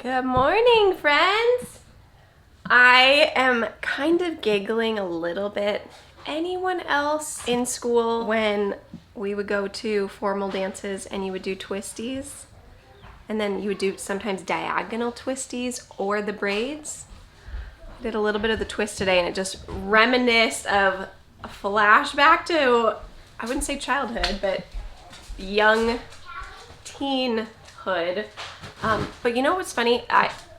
Good morning, friends. I am kind of giggling a little bit. Anyone else in school when we would go to formal dances and you would do twisties? And then you would do sometimes diagonal twisties or the braids? I did a little bit of the twist today and it just reminisced of a flashback to, I wouldn't say childhood, but young teenhood. But you know what's funny?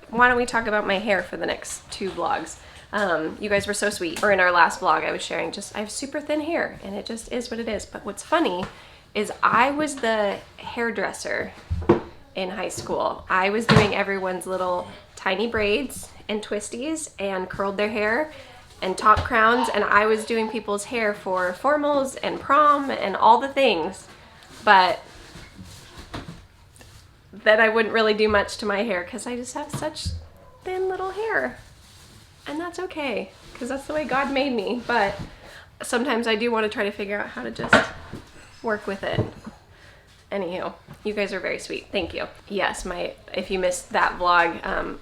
Why don't we talk about my hair for the next 2 vlogs? You guys were so sweet. Or in our last vlog I was sharing I have super thin hair and it just is what it is. But what's funny is I was the hairdresser in high school. I was doing everyone's little tiny braids and twisties and curled their hair and top crowns, and I was doing people's hair for formals and prom and all the things. But then I wouldn't really do much to my hair because I just have such thin little hair. And that's okay, because that's the way God made me. But sometimes I do want to try to figure out how to just work with it. Anywho, you guys are very sweet. Thank you. Yes, if you missed that vlog,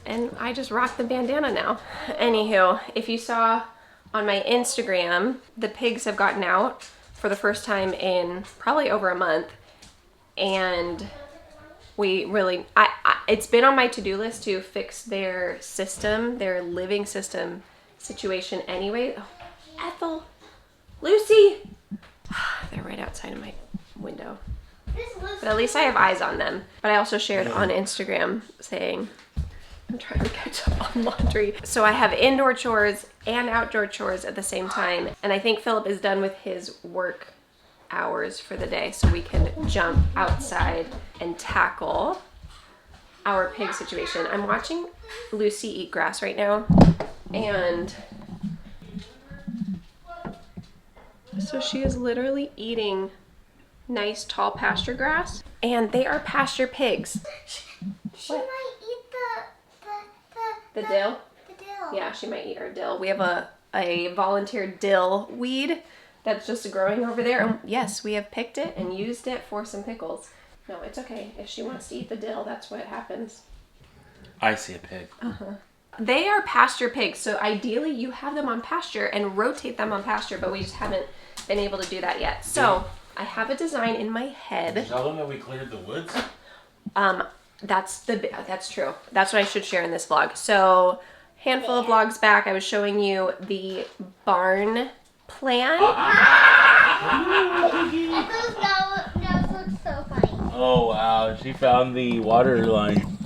and I just rock the bandana now. Anywho, if you saw on my Instagram, the pigs have gotten out for the first time in probably over a month, and we really, it's been on my to-do list to fix their system, their living system situation anyway. Oh, Ethel, Lucy, they're right outside of my window. But at least I have eyes on them. But I also shared on Instagram saying, I'm trying to catch up on laundry. So I have indoor chores and outdoor chores at the same time. And I think Philip is done with his work hours for the day, so we can jump outside and tackle our pig situation. I'm watching Lucy eat grass right now, and so she is literally eating nice tall pasture grass, and they are pasture pigs. She might eat the dill? The dill. Yeah, she might eat our dill. We have a volunteer dill weed that's just growing over there. And yes, we have picked it and used it for some pickles. No, it's okay. If she wants to eat the dill, that's what happens. I see a pig. They are pasture pigs, so ideally you have them on pasture and rotate them on pasture, but we just haven't been able to do that yet. So I have a design in my head. Did you tell them that we cleared the woods? That's true. That's what I should share in this vlog. So, handful of vlogs back, I was showing you the barn plan. Those look so funny. Oh wow, she found the water line.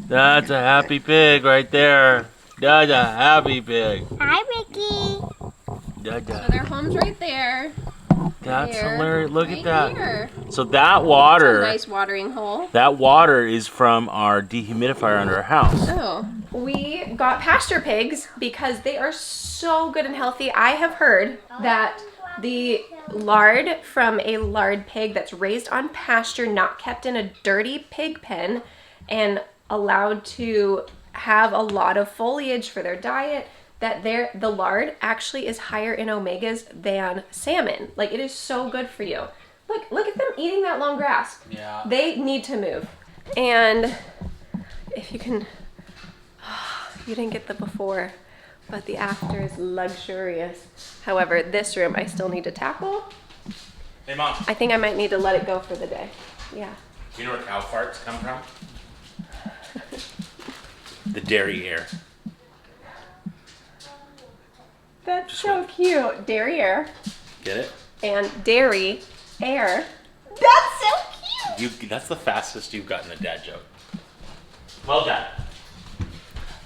That's a happy pig right there. That's a happy pig. Hi, Ricky. So their home's right there. That's here, hilarious. Look right at that. Here. So that water, Nice watering hole. that water is from our dehumidifier under our house. Oh, we got pasture pigs because they are so good and healthy. I have heard that the lard from a lard pig that's raised on pasture, not kept in a dirty pig pen, and allowed to have a lot of foliage for their diet, that the lard actually is higher in omegas than salmon. Like, it is so good for you. Look at them eating that long grass. Yeah. They need to move. And if you can, you didn't get the before, but the after is luxurious. However, this room I still need to tackle. Hey Mom. I think I might need to let it go for the day. Yeah. Do you know where cow farts come from? The dairy air. That's so cute. Derriere Get it? and dairy air. That's so cute. That's the fastest you've gotten a dad joke. Well done.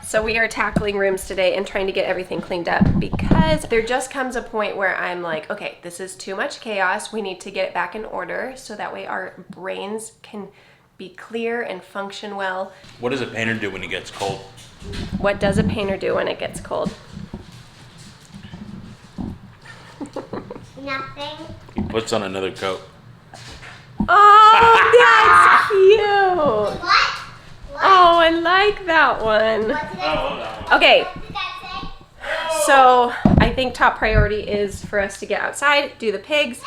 So we are tackling rooms today and trying to get everything cleaned up, because there just comes a point where I'm like, okay, this is too much chaos. We need to get it back in order so that way our brains can be clear and function well. What does a painter do when he gets cold? What does a painter do when it gets cold? Nothing. He puts on another coat. Oh, that's cute. What? Oh, I like that one. What did I say? Okay, What did that say? so I think top priority is for us to get outside, do the pigs.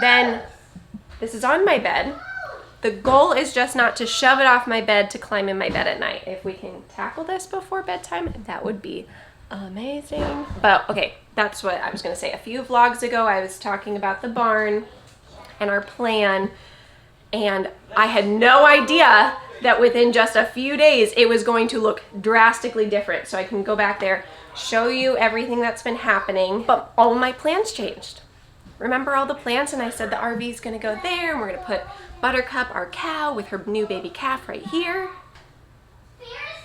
Then this is on my bed. The goal is just not to shove it off my bed to climb in my bed at night. If we can tackle this before bedtime, that would be amazing. But okay, that's what I was gonna say. A few vlogs ago, I was talking about the barn and our plan, and I had no idea that within just a few days, it was going to look drastically different. So I can go back there, show you everything that's been happening, but all my plans changed. Remember all the plans? And I said the RV is gonna go there, and we're gonna put Buttercup, our cow, with her new baby calf right here.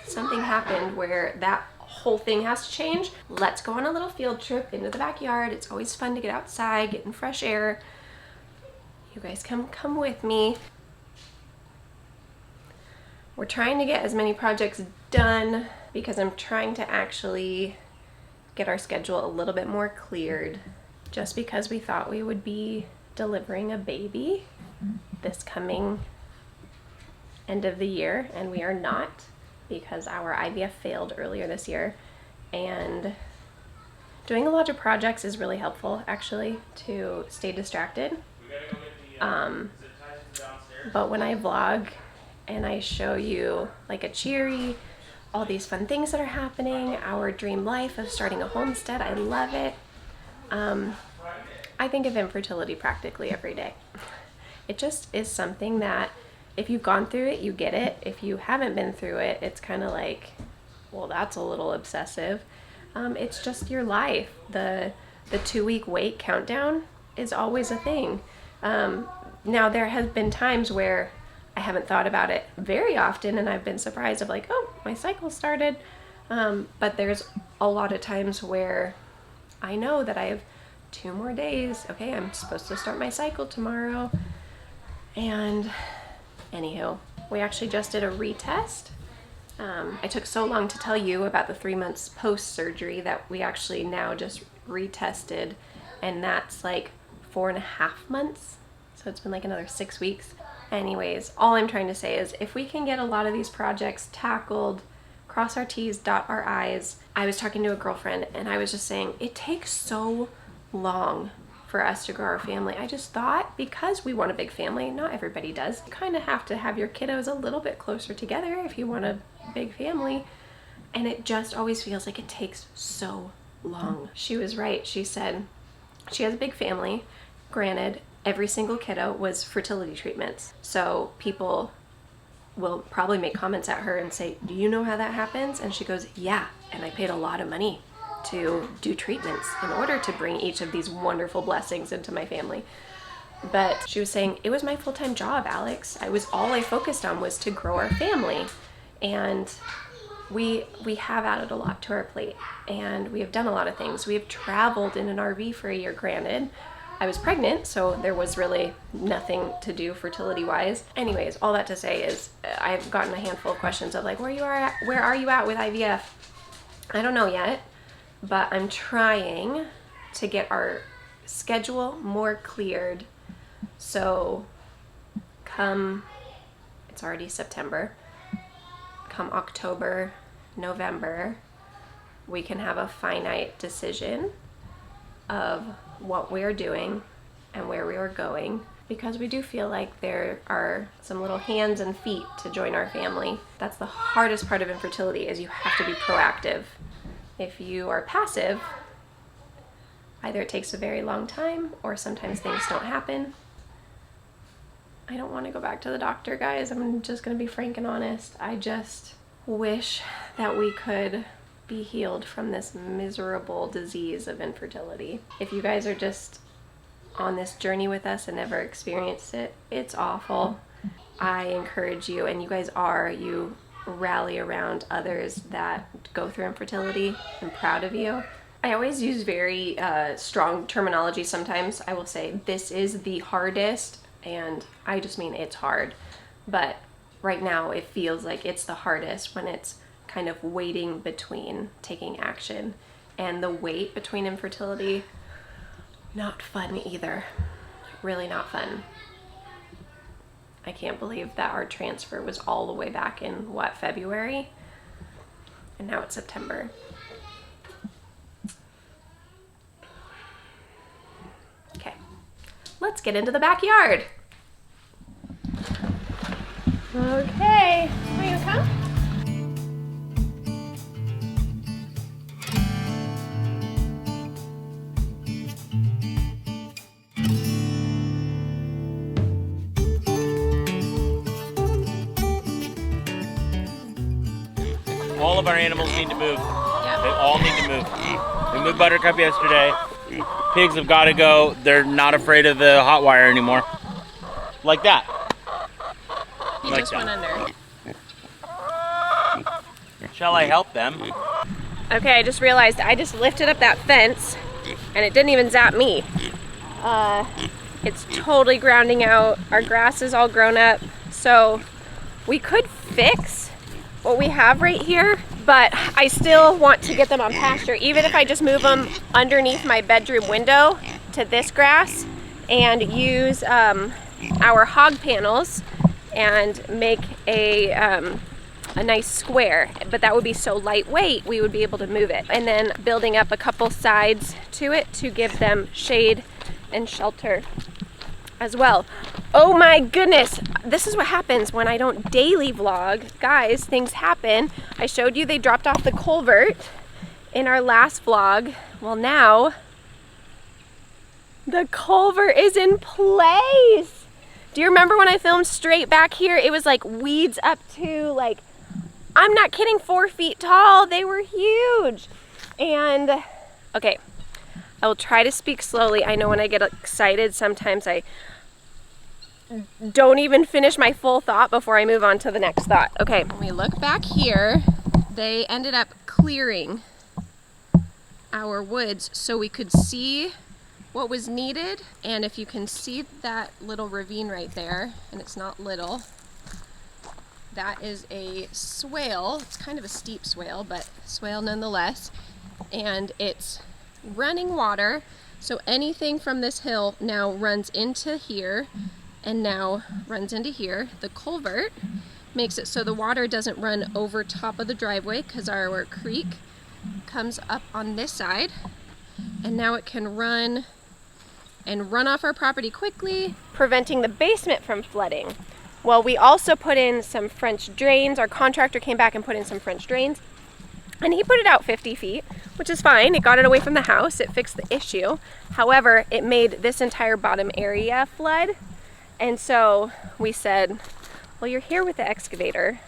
Something happened where that whole thing has to change. Let's go on a little field trip into the backyard. It's always fun to get outside, get in fresh air. You guys come with me. We're trying to get as many projects done because I'm trying to actually get our schedule a little bit more cleared, just because we thought we would be delivering a baby this coming end of the year, and we are not, because our IVF failed earlier this year. And doing a lot of projects is really helpful, actually, to stay distracted. But when I vlog and I show you like a cheery, all these fun things that are happening, our dream life of starting a homestead, I love it. I think of infertility practically every day. It just is something that if you've gone through it, you get it. If you haven't been through it, it's kind of like, well, that's a little obsessive. It's just your life. The 2-week wait countdown is always a thing. Now there has been times where I haven't thought about it very often, and I've been surprised of like, oh, my cycle started. But there's a lot of times where I know that I have 2 more days. Okay, I'm supposed to start my cycle tomorrow. And anywho, we actually just did a retest. I took so long to tell you about the 3 months post-surgery that we actually now just retested, and that's like 4.5 months. So it's been like another 6 weeks. Anyways, all I'm trying to say is if we can get a lot of these projects tackled, cross our T's, dot our I's. I was talking to a girlfriend and I was just saying, it takes so long for us to grow our family. I just thought because we want a big family, not everybody does, you kind of have to have your kiddos a little bit closer together if you want a big family. And it just always feels like it takes so long. She was right. She said she has a big family. Granted, every single kiddo was fertility treatments. So people will probably make comments at her and say, do you know how that happens? And she goes, yeah, and I paid a lot of money to do treatments in order to bring each of these wonderful blessings into my family. But she was saying, it was my full-time job, Alex. All I focused on was to grow our family. And we have added a lot to our plate, and we have done a lot of things. We have traveled in an RV for a year, granted. I was pregnant, so there was really nothing to do fertility-wise. Anyways, all that to say is I've gotten a handful of questions of like, where are you at with IVF? I don't know yet, but I'm trying to get our schedule more cleared. So it's already September, come October, November, we can have a finite decision of what we are doing and where we are going, because we do feel like there are some little hands and feet to join our family. That's the hardest part of infertility, is you have to be proactive. If you are passive, either it takes a very long time or sometimes things don't happen. I don't want to go back to the doctor, guys. I'm just going to be frank and honest. I just wish that we could be healed from this miserable disease of infertility. If you guys are just on this journey with us and never experienced it, it's awful. I encourage you, and you guys you rally around others that go through infertility. I'm proud of you. I always use very strong terminology sometimes. I will say this is the hardest, and I just mean it's hard. But right now it feels like it's the hardest when it's kind of waiting between taking action, and the wait between infertility, not fun either. Really not fun. I can't believe that our transfer was all the way back in February, and now it's September. Okay, let's get into the backyard. Okay, are you gonna come? All of our animals need to move. Yep. They all need to move. We moved Buttercup yesterday. Pigs have got to go. They're not afraid of the hot wire anymore. Like that. He Like just that. went under. Shall I help them? Okay, I just realized I just lifted up that fence and it didn't even zap me. It's totally grounding out. Our grass is all grown up. So we could fix what we have right here, but I still want to get them on pasture, even if I just move them underneath my bedroom window to this grass and use our hog panels and make a nice square. But that would be so lightweight, we would be able to move it. And then building up a couple sides to it to give them shade and shelter as well. Oh my goodness, this is what happens when I don't daily vlog. Guys, things happen. I showed you they dropped off the culvert in our last vlog. Well, now the culvert is in place. Do you remember when I filmed straight back here? It was like weeds up to, like, I'm not kidding, 4 feet tall. They were huge. And okay, I will try to speak slowly. I know when I get excited, sometimes I don't even finish my full thought before I move on to the next thought. Okay, when we look back here, they ended up clearing our woods so we could see what was needed. And if you can see that little ravine right there, and it's not little, that is a swale. It's kind of a steep swale, but swale nonetheless. And it's running water, so anything from this hill now runs into here and now runs into here. The culvert makes it so the water doesn't run over top of the driveway because our creek comes up on this side, and now it can run off our property quickly, preventing the basement from flooding. Well, we also put in some French drains. Our contractor came back and put in some French drains, and he put it out 50 feet, which is fine. It got it away from the house. It fixed the issue. However, it made this entire bottom area flood. And so we said, well, you're here with the excavator.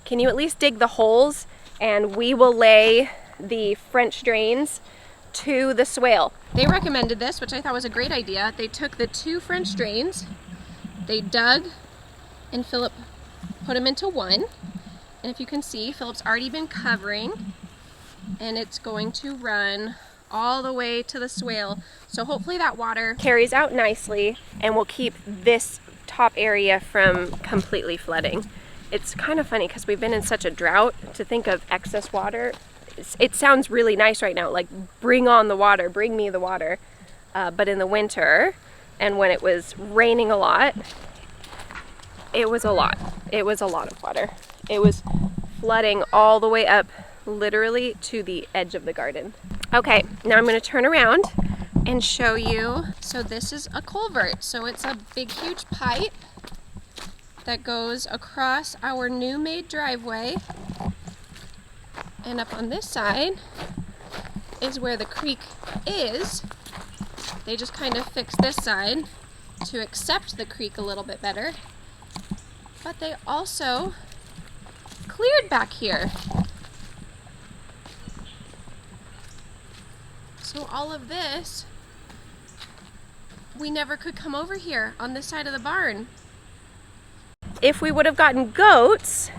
Can you at least dig the holes, and we will lay the French drains to the swale. They recommended this, which I thought was a great idea. They took the 2 French drains, they dug, and Philip put them into one. And if you can see, Philip's already been covering, and it's going to run all the way to the swale. So hopefully that water carries out nicely and will keep this top area from completely flooding. It's kind of funny because we've been in such a drought. To think of excess water, it sounds really nice right now, like bring on the water, bring me the water. But in the winter, and when it was raining a lot, it was a lot. It was a lot of water. It was flooding all the way up, literally to the edge of the garden. Okay, now I'm going to turn around and show you. So this is a culvert. So it's a big, huge pipe that goes across our new made driveway. And up on this side is where the creek is. They just kind of fixed this side to accept the creek a little bit better. But they also cleared back here. So all of this, we never could come over here on this side of the barn. If we would have gotten goats,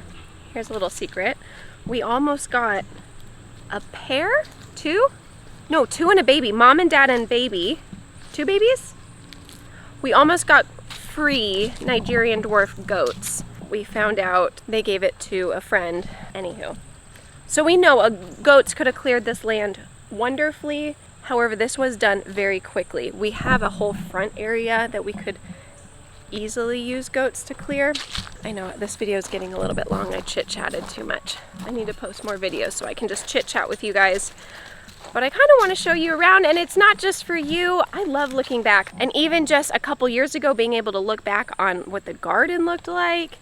here's a little secret, we almost got a pair? 2? No, 2 and a baby. Mom and dad and baby. 2 babies? We almost got free Nigerian dwarf goats. We found out they gave it to a friend. Anywho. So we know goats could have cleared this land wonderfully. However, this was done very quickly. We have a whole front area that we could easily use goats to clear. I know this video is getting a little bit long. I chit-chatted too much. I need to post more videos so I can just chit-chat with you guys. But I kind of want to show you around, and it's not just for you. I love looking back. And even just a couple years ago, being able to look back on what the garden looked like,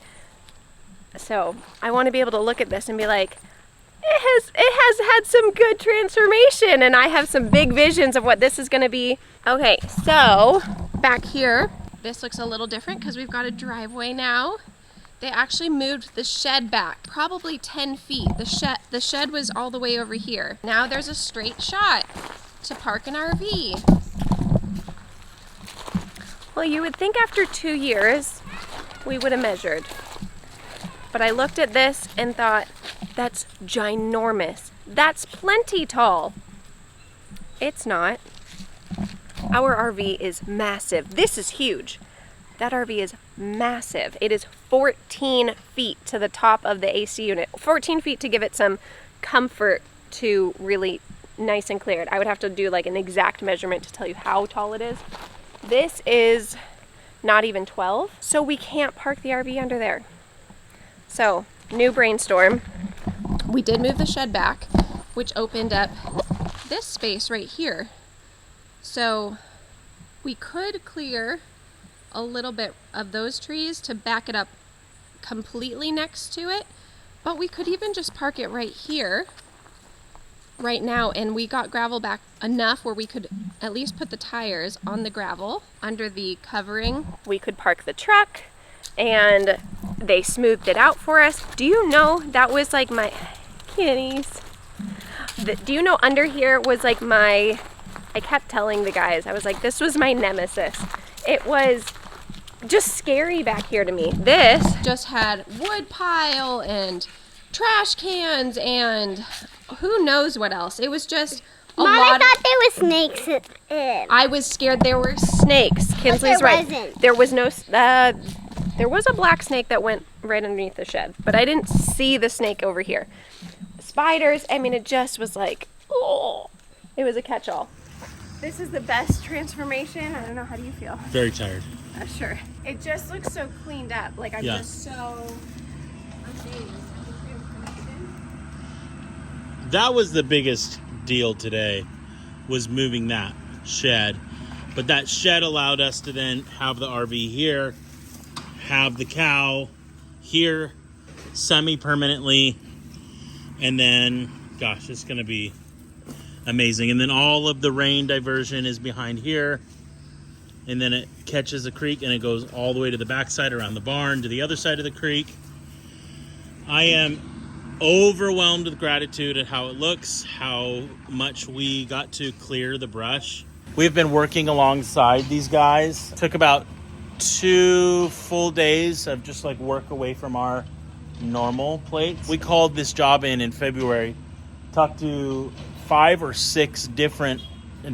So I want to be able to look at this and be like, it has had some good transformation, and I have some big visions of what this is going to be. Okay, so back here, this looks a little different because we've got a driveway now. They actually moved the shed back probably 10 feet. The shed was all the way over here. Now there's a straight shot to park an RV. Well, you would think after 2 years we would have measured. But I looked at this and thought, that's ginormous. That's plenty tall. It's not. Our RV is massive. This is huge. That RV is massive. It is 14 feet to the top of the AC unit. 14 feet to give it some comfort to really nice and cleared. I would have to do like an exact measurement to tell you how tall it is. This is not even 12, so we can't park the RV under there. So, new brainstorm. We did move the shed back, which opened up this space right here. So, we could clear a little bit of those trees to back it up completely next to it, but we could even just park it right here right now, and we got gravel back enough where we could at least put the tires on the gravel under the covering. We could park the truck, and they smoothed it out for us. Do you know that was like my kitties? Do you know under here was like I kept telling the guys, I was like, this was my nemesis. It was just scary back here to me. This just had wood pile and trash cans and who knows what else. It was just a Mom, lot. I thought there were snakes in. I was scared there were snakes. Kinsley's there right. wasn't. There was no. There was a black snake that went right underneath the shed, but I didn't see the snake over here. Spiders. I mean, it just was like, oh, it was a catch-all. This is the best transformation. I don't know. How do you feel? Very tired. Sure. It just looks so cleaned up. Like I'm just so amazed. That was the biggest deal today, was moving that shed. But that shed allowed us to then have the RV here, have the cow here semi-permanently, and then, gosh, it's going to be amazing. And then all of the rain diversion is behind here, and then it catches a creek and it goes all the way to the backside around the barn to the other side of the creek. I am overwhelmed with gratitude at how it looks, how much we got to clear the brush. We've been working alongside these guys. Took about 2 full days of just like work away from our normal plates. We called this job in February, talked to 5 or 6 different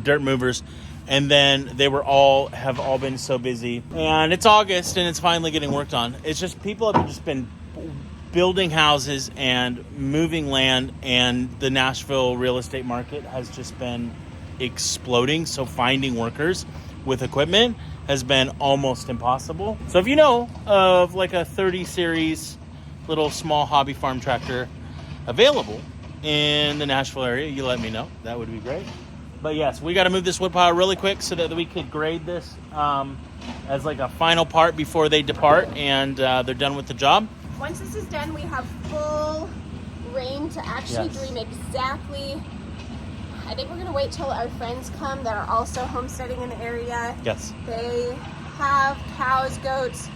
dirt movers, and then they have all been so busy. And it's August and it's finally getting worked on. It's just people have just been building houses and moving land, and the Nashville real estate market has just been exploding. So finding workers with equipment has been almost impossible. So if you know of like a 30 series little small hobby farm tractor available in the Nashville area, you let me know. That would be great. But yes, we got to move this wood pile really quick so that we could grade this as like a final part before they depart and they're done with the job. Once this is done, we have full reign to actually dream exactly. I think we're going to wait till our friends come that are also homesteading in the area. Yes. They have cows, goats.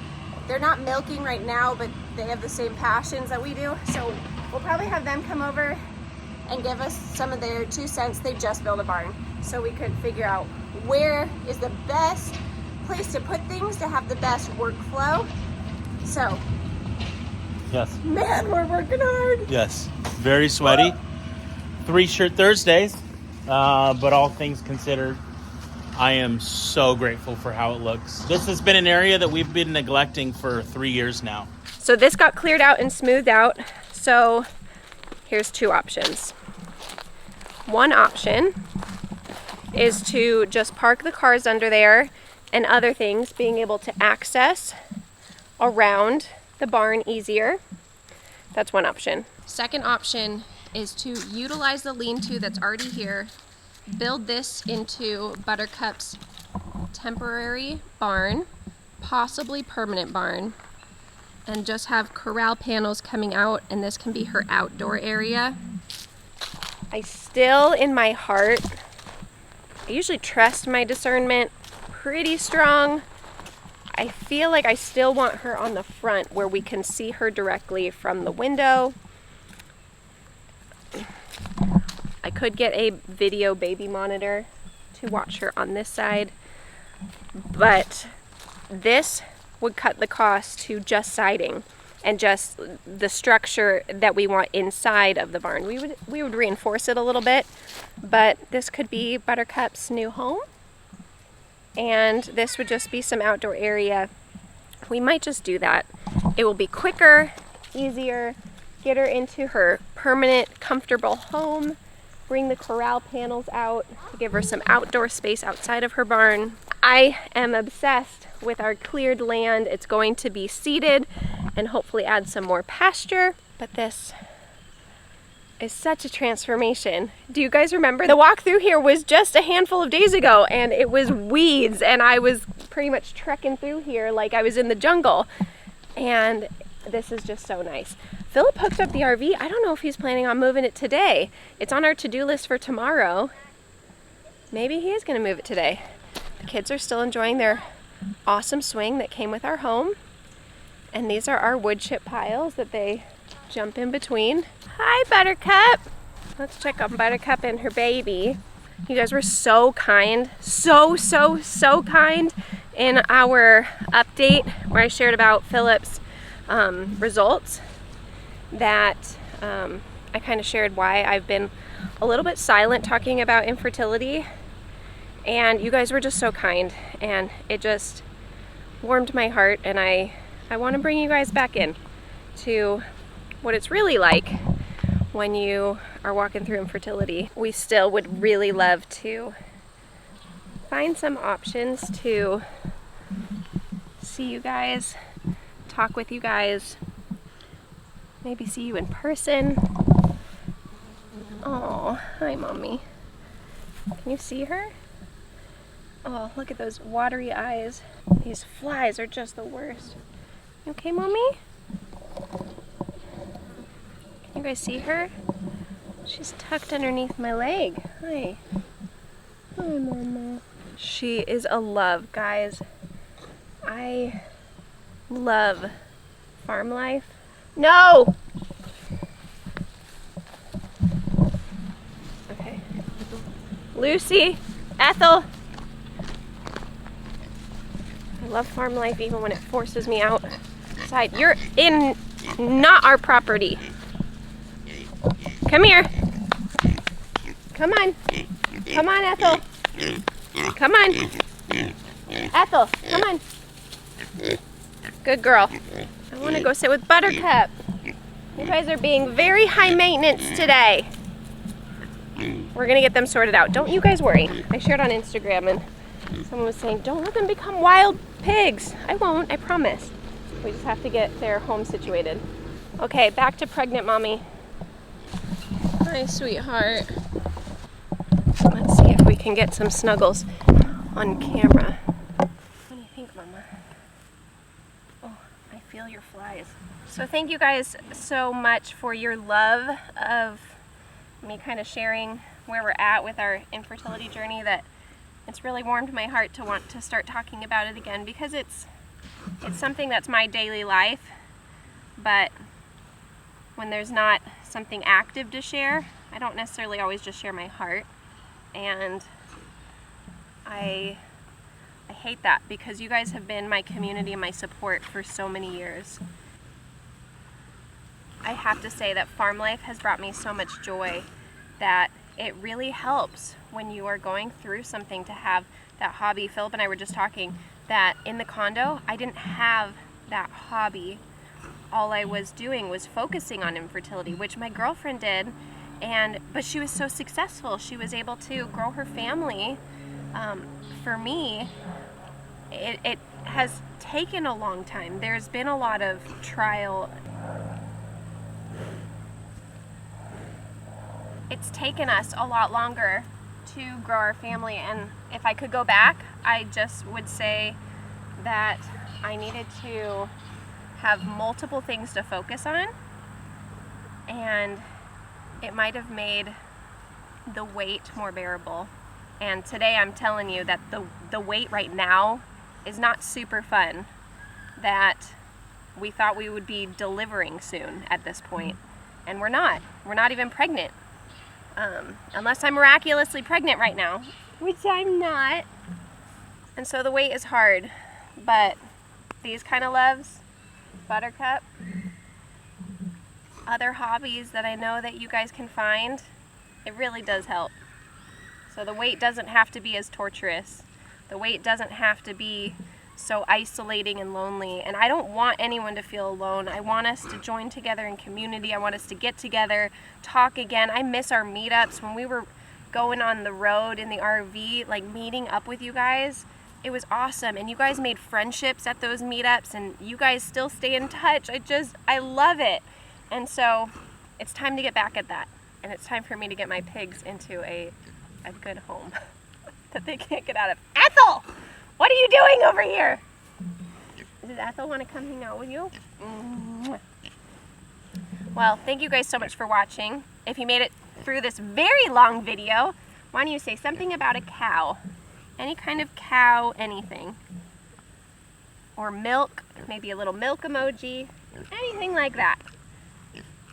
They're not milking right now, but they have the same passions that we do. So we'll probably have them come over and give us some of their 2 cents. They just built a barn. So we could figure out where is the best place to put things to have the best workflow. So, yes. Man, we're working hard. Yes. Very sweaty. 3 shirt Thursdays. But all things considered, I am so grateful for how it looks. This has been an area that we've been neglecting for 3 years now. So this got cleared out and smoothed out. So here's 2 options. One option is to just park the cars under there and other things, being able to access around the barn easier. That's one option. Second option is to utilize the lean-to that's already here, build this into Buttercup's temporary barn, possibly permanent barn, and just have corral panels coming out, and this can be her outdoor area. I still, in my heart, I usually trust my discernment pretty strong. I feel like I still want her on the front where we can see her directly from the window. I could get a video baby monitor to watch her on this side, but this would cut the cost to just siding and just the structure that we want inside of the barn. We would reinforce it a little bit, but this could be Buttercup's new home, and this would just be some outdoor area. We might just do that. It will be quicker, easier, get her into her permanent, comfortable home, bring the corral panels out to give her some outdoor space outside of her barn. I am obsessed with our cleared land. It's going to be seeded and hopefully add some more pasture, but this is such a transformation. Do you guys remember? The walk through here was just a handful of days ago, and it was weeds, and I was pretty much trekking through here like I was in the jungle, and this is just so nice. Philip hooked up the RV. I don't know if he's planning on moving it today. It's on our to-do list for tomorrow. Maybe he is going to move it today. The kids are still enjoying their awesome swing that came with our home. And these are our wood chip piles that they jump in between. Hi, Buttercup. Let's check on Buttercup and her baby. You guys were so kind, so kind in our update where I shared about Philip's results, that I kind of shared why I've been a little bit silent talking about infertility, and you guys were just so kind, and it just warmed my heart, and I want to bring you guys back in to what it's really like when you are walking through infertility. We still would really love to find some options to see you guys, talk with you guys, maybe see you in person. Oh, hi, Mommy. Can you see her? Oh, look at those watery eyes. These flies are just the worst. You okay, Mommy? Can you guys see her? She's tucked underneath my leg. Hi. Hi, Mama. She is a love, guys. I love farm life. No! Okay. Lucy, Ethel. I love farm life even when it forces me outside. You're in not our property. Come here. Come on. Come on, Ethel. Come on. Ethel, come on. Good girl. I want to go sit with Buttercup. You guys are being very high maintenance today. We're going to get them sorted out. Don't you guys worry. I shared on Instagram and someone was saying, don't let them become wild pigs. I won't, I promise. We just have to get their home situated. Okay, back to pregnant Mommy. Hi, sweetheart. Let's see if we can get some snuggles on camera. What do you think, Mama? Oh, I feel your flies. So thank you guys so much for your love of me kind of sharing where we're at with our infertility journey. That it's really warmed my heart to want to start talking about it again, because it's something that's my daily life, but when there's not something active to share, I don't necessarily always just share my heart, and I hate that, because you guys have been my community and my support for so many years. I have to say that farm life has brought me so much joy that it really helps when you are going through something to have that hobby. Philip and I were just talking that in the condo, I didn't have that hobby. All I was doing was focusing on infertility, which my girlfriend did, but she was so successful. She was able to grow her family. For me, it has taken a long time. There's been a lot of trial. It's taken us a lot longer to grow our family, and if I could go back, I just would say that I needed to have multiple things to focus on, and it might have made the wait more bearable. And today I'm telling you that the wait right now is not super fun, that we thought we would be delivering soon at this point, and we're not even pregnant, unless I'm miraculously pregnant right now, which I'm not. And so the wait is hard, but these kind of loves, Buttercup, other hobbies that I know that you guys can find, it really does help. So the wait doesn't have to be as torturous. The wait doesn't have to be so isolating and lonely. And I don't want anyone to feel alone. I want us to join together in community. I want us to get together, talk again. I miss our meetups when we were going on the road in the RV, like meeting up with you guys. It was awesome. And you guys made friendships at those meetups, and you guys still stay in touch. I love it. And so it's time to get back at that. And it's time for me to get my pigs into a good home that they can't get out of. Ethel! What are you doing over here? Does Ethel want to come hang out with you? Well, thank you guys so much for watching. If you made it through this very long video, why don't you say something about a cow? Any kind of cow, anything. Or milk, maybe a little milk emoji, anything like that.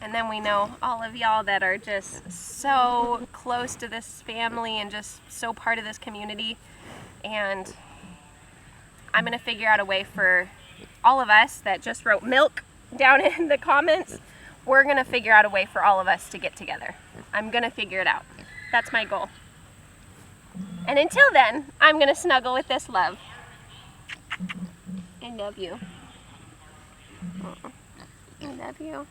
And then we know all of y'all that are just so close to this family and just so part of this community. And I'm going to figure out a way for all of us that just wrote milk down in the comments. We're going to figure out a way for all of us to get together. I'm going to figure it out. That's my goal. And until then, I'm going to snuggle with this love. I love you. I love you.